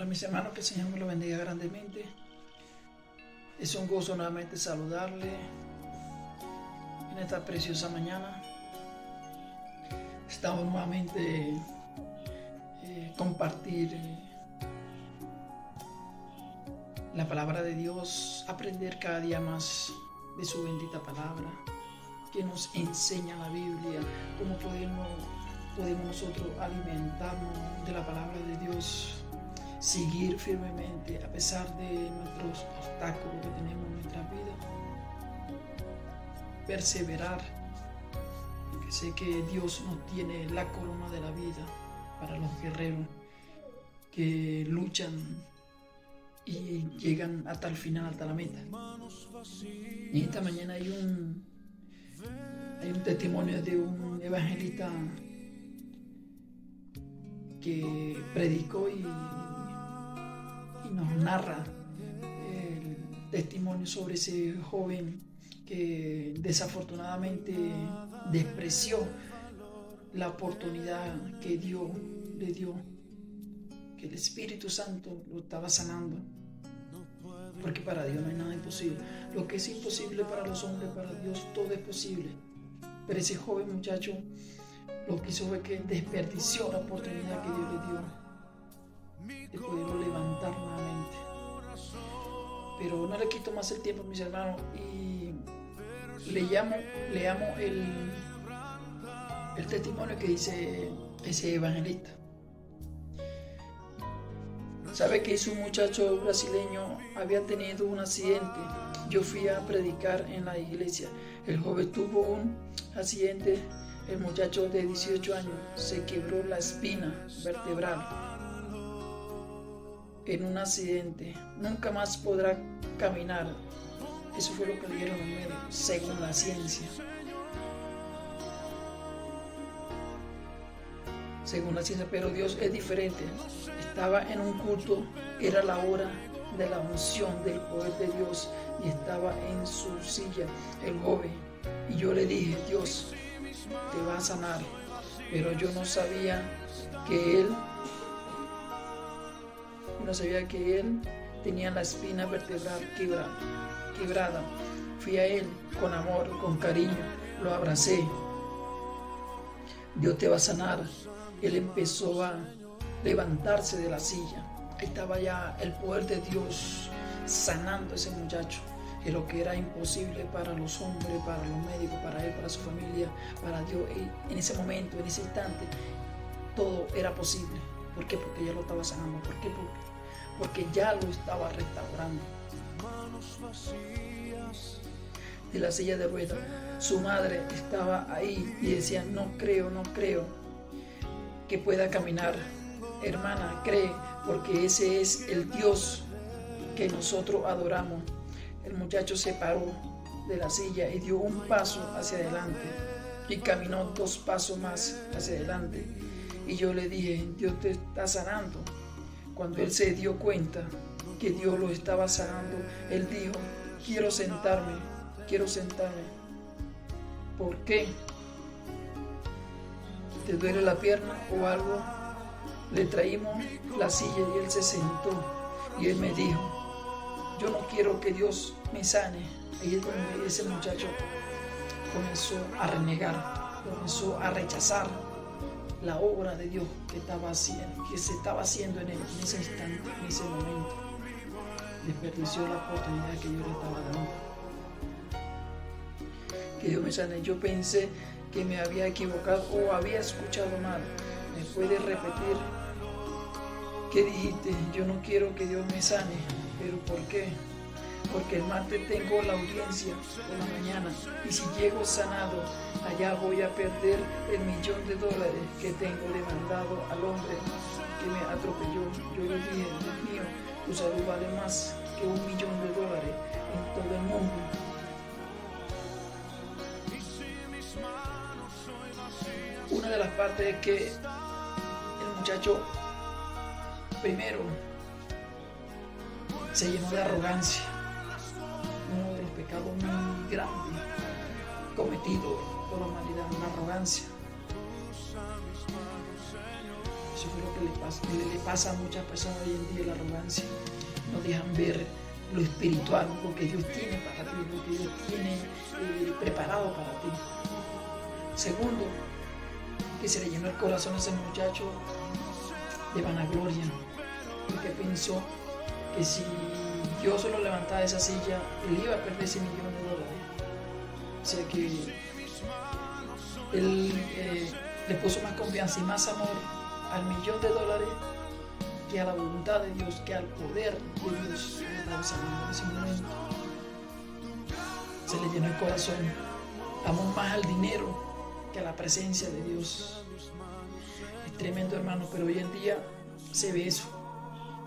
Hola mis hermanos, que el Señor me los bendiga grandemente. Es un gozo nuevamente saludarle en esta preciosa mañana. Estamos nuevamente compartir la palabra de Dios, aprender cada día más de su bendita palabra que nos enseña la Biblia, cómo podemos nosotros alimentarnos de la palabra de Dios, seguir firmemente a pesar de nuestros obstáculos que tenemos en nuestra vida, perseverar, porque sé que Dios nos tiene la corona de la vida para los guerreros que luchan y llegan hasta el final, hasta la meta. Y esta mañana hay un testimonio de un evangelista que predicó y nos narra el testimonio sobre ese joven que desafortunadamente despreció la oportunidad que le dio, que el Espíritu Santo lo estaba sanando, porque para Dios no hay nada imposible. Lo que es imposible para los hombres, para Dios todo es posible. Pero ese joven muchacho lo que hizo fue que desperdició la oportunidad que Dios le dio de poderlo levantar nuevamente. Pero no le quito más el tiempo, mis hermanos, y leamos el testimonio que dice ese evangelista. Sabe que un muchacho brasileño había tenido un accidente. Yo fui a predicar en la iglesia. El joven tuvo un accidente. El muchacho de 18 años se quebró la espina vertebral en un accidente. Nunca más podrá caminar. Eso fue lo que le dieron los médicos, según la ciencia. Según la ciencia, pero Dios es diferente. Estaba en un culto, era la hora de la unción del poder de Dios y estaba en su silla el joven. Y yo le dije, Dios te va a sanar, pero yo no sabía que él tenía la espina vertebral quebrada. Fui a él con amor, con cariño, lo abracé. Dios te va a sanar. Él empezó a levantarse de la silla. Ahí estaba ya el poder de Dios sanando a ese muchacho. Que lo que era imposible para los hombres, para los médicos, para él, para su familia, para Dios, en ese momento, en ese instante, todo era posible. ¿Por qué? Porque ya lo estaba sanando. ¿Por qué? Porque ya lo estaba restaurando. De la silla de ruedas, su madre estaba ahí y decía, no creo que pueda caminar. Hermana, cree, porque ese es el Dios que nosotros adoramos. El muchacho se paró de la silla y dio un paso hacia adelante y caminó 2 pasos más hacia adelante. Y yo le dije, Dios te está sanando. Cuando él se dio cuenta que Dios lo estaba sanando, él dijo, quiero sentarme. ¿Por qué? ¿Te duele la pierna o algo? Le traímos la silla y él se sentó y él me dijo, yo no quiero que Dios me sane. Ahí es donde ese muchacho comenzó a renegar, comenzó a rechazar la obra de Dios que se estaba haciendo en él, en ese instante, en ese momento. Desperdició la oportunidad que Dios le estaba dando. Que Dios me sane. Yo pensé que me había equivocado o había escuchado mal. ¿Me puedes repetir qué dijiste? Yo no quiero que Dios me sane. ¿Pero por qué? Porque el martes tengo la audiencia por la mañana y si llego sanado, allá voy a perder el $1.000.000 que tengo demandado al hombre que me atropelló. Yo le dije, Dios mío, tu salud vale más que $1.000.000 en todo el mundo. Una de las partes es que el muchacho primero se llenó de arrogancia, uno de los pecados muy grandes cometidos por la humanidad, la arrogancia. Eso fue lo que le pasa a muchas personas hoy en día, la arrogancia. No dejan ver lo espiritual, lo que Dios tiene para ti, lo que Dios tiene preparado para ti. Segundo, que se le llenó el corazón a ese muchacho de vanagloria, porque pensó que si Dios solo levantaba de esa silla, él iba a perder ese $1,000,000. O sea que él le puso más confianza y más amor al $1,000,000 que a la voluntad de Dios, que al poder de Dios. En ese momento se le llenó el corazón. Amó más al dinero que a la presencia de Dios. Es tremendo, hermano, pero hoy en día se ve eso.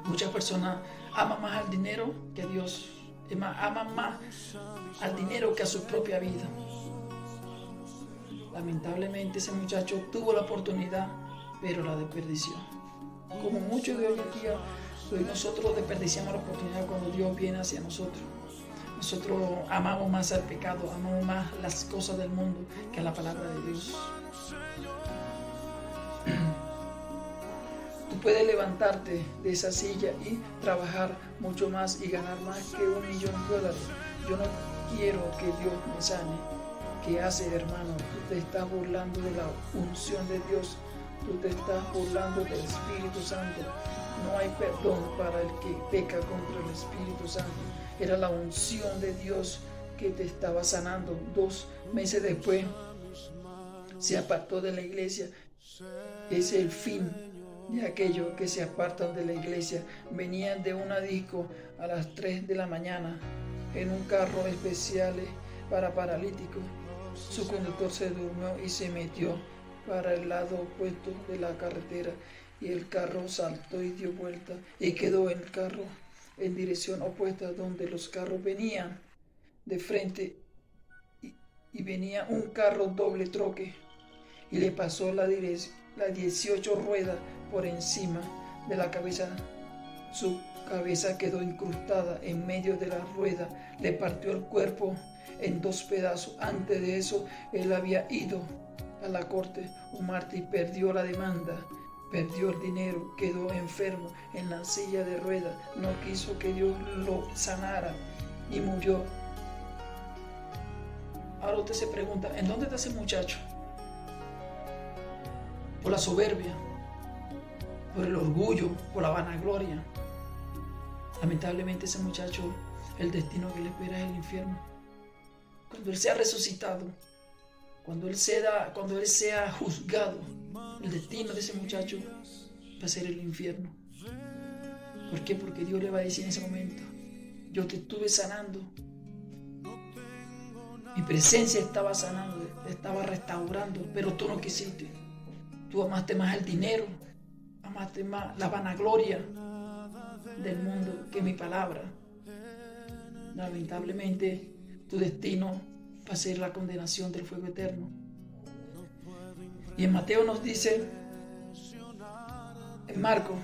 Muchas personas aman más al dinero que a Dios. Es más, aman más al dinero que a su propia vida. Lamentablemente ese muchacho tuvo la oportunidad, pero la desperdició. Como muchos de hoy en día, hoy nosotros desperdiciamos la oportunidad cuando Dios viene hacia nosotros. Nosotros amamos más al pecado, amamos más las cosas del mundo que a la palabra de Dios. Tú puedes levantarte de esa silla y trabajar mucho más y ganar más que $1,000,000. Yo no quiero que Dios me sane. ¿Qué hace, hermano? Tú te estás burlando de la unción de Dios. Tú te estás burlando del Espíritu Santo. No hay perdón para el que peca contra el Espíritu Santo. Era la unción de Dios que te estaba sanando. 2 meses después se apartó de la iglesia. Es el fin de aquellos que se apartan de la iglesia. Venían de una disco a las 3 de la mañana en un carro especial para paralíticos. Su conductor se durmió y se metió para el lado opuesto de la carretera, y el carro saltó y dio vuelta y quedó el carro en dirección opuesta donde los carros venían de frente, y venía un carro doble troque y le pasó la 18 ruedas por encima de la cabeza. Su cabeza quedó incrustada en medio de la rueda, le partió el cuerpo en 2 pedazos. Antes de eso, él había ido a la corte un martes y perdió la demanda, perdió el dinero, quedó enfermo en la silla de ruedas, no quiso que Dios lo sanara y murió. Ahora usted se pregunta, ¿en dónde está ese muchacho? Por la soberbia, por el orgullo, por la vanagloria. Lamentablemente ese muchacho, el destino que le espera es el infierno. Cuando él sea resucitado, cuando él sea juzgado, el destino de ese muchacho va a ser el infierno. ¿Por qué? Porque Dios le va a decir en ese momento, yo te estuve sanando, mi presencia estaba sanando, te estaba restaurando, pero tú no quisiste. Tú amaste más el dinero, amaste más la vanagloria del mundo que mi palabra. Lamentablemente, tu destino va a ser la condenación del fuego eterno. Y en Mateo nos dice, en Marco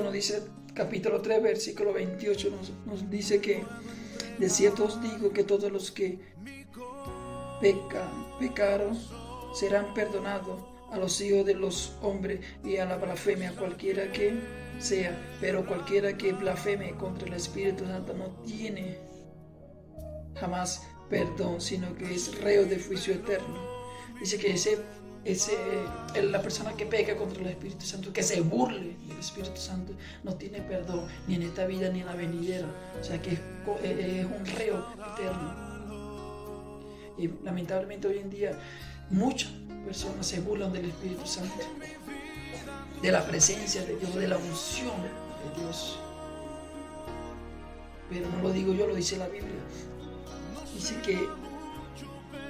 nos dice, capítulo 3, versículo 28, nos dice que de cierto os digo que todos los que pecaron serán perdonados a los hijos de los hombres y a la blasfemia cualquiera que sea, pero cualquiera que blasfeme contra el Espíritu Santo no tiene jamás perdón, sino que es reo de juicio eterno. Dice que la persona que peca contra el Espíritu Santo, que se burle del Espíritu Santo, no tiene perdón ni en esta vida ni en la venidera. O sea que es un reo eterno. Y lamentablemente hoy en día muchas personas se burlan del Espíritu Santo, de la presencia de Dios, de la unción de Dios. Pero no lo digo yo, lo dice la Biblia. Dice que,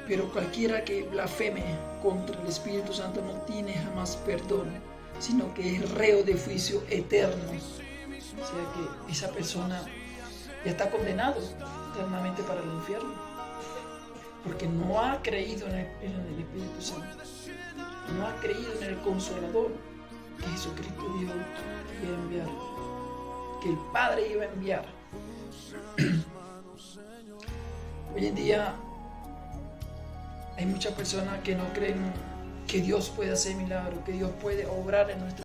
pero cualquiera que blasfeme contra el Espíritu Santo no tiene jamás perdón, sino que es reo de juicio eterno. O sea que esa persona ya está condenado eternamente para el infierno, porque no ha creído en el Espíritu Santo, no ha creído en el Consolador que Jesucristo dijo que iba a enviar, que el Padre iba a enviar. Hoy en día hay muchas personas que no creen que Dios puede hacer milagros, que Dios puede obrar en nuestra